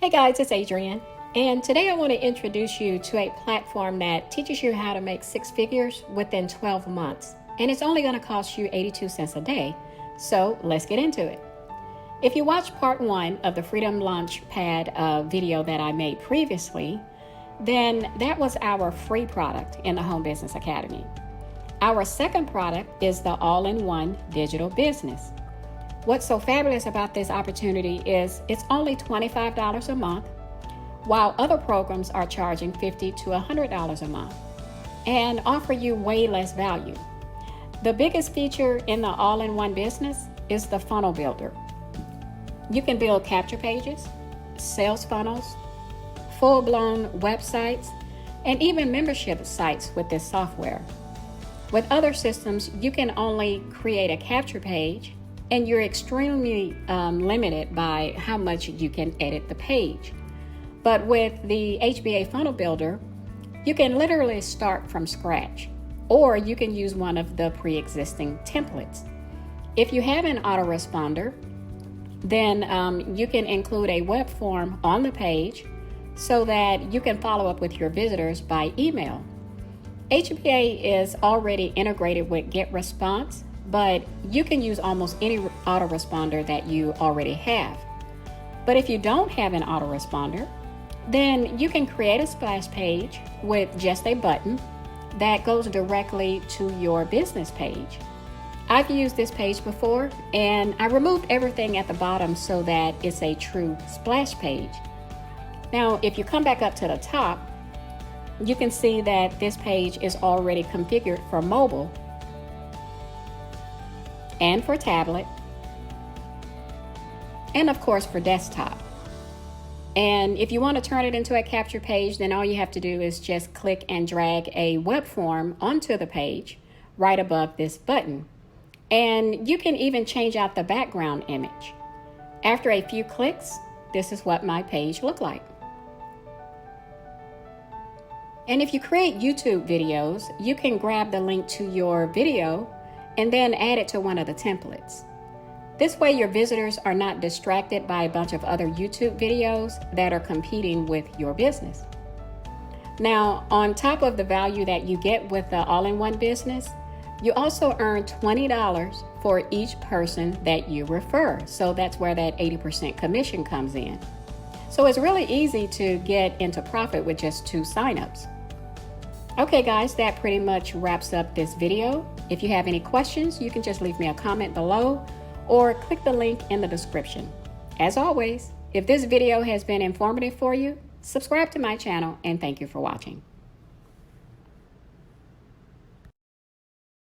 Hey guys, it's Adrienne, and today I want to introduce you to a platform that teaches you how to make six figures within 12 months, and it's only going to cost you 82 cents a day, so let's get into it. If you watched part 1 of the Freedom Launchpad video that I made previously, then that was our free product in the Home Business Academy. Our second product is the all-in-one digital business. What's so fabulous about this opportunity is it's only $25 a month, while other programs are charging $50 to $100 a month and offer you way less value. The biggest feature in the all-in-one business is the funnel builder. You can build capture pages, sales funnels, full-blown websites, and even membership sites with this software. With other systems, you can only create a capture page, and you're extremely limited by how much you can edit the page. But with the HBA Funnel Builder, you can literally start from scratch, or you can use one of the pre-existing templates. If you have an autoresponder, then you can include a web form on the page so that you can follow up with your visitors by email. HBA is already integrated with GetResponse, but you can use almost any autoresponder that you already have. But if you don't have an autoresponder, then you can create a splash page with just a button that goes directly to your business page. I've used this page before, and I removed everything at the bottom so that it's a true splash page. Now, if you come back up to the top, you can see that this page is already configured for mobile and for tablet, and of course for desktop. And if you want to turn it into a capture page, then all you have to do is just click and drag a web form onto the page right above this button. And you can even change out the background image. After a few clicks, this is what my page looked like. And if you create YouTube videos, you can grab the link to your video and then add it to one of the templates. This way your visitors are not distracted by a bunch of other YouTube videos that are competing with your business. Now, on top of the value that you get with the all-in-one business, you also earn $20 for each person that you refer. So that's where that 80% commission comes in. So it's really easy to get into profit with just 2 signups. Okay guys, that pretty much wraps up this video. If you have any questions, you can just leave me a comment below or click the link in the description. As always, if this video has been informative for you, subscribe to my channel and thank you for watching.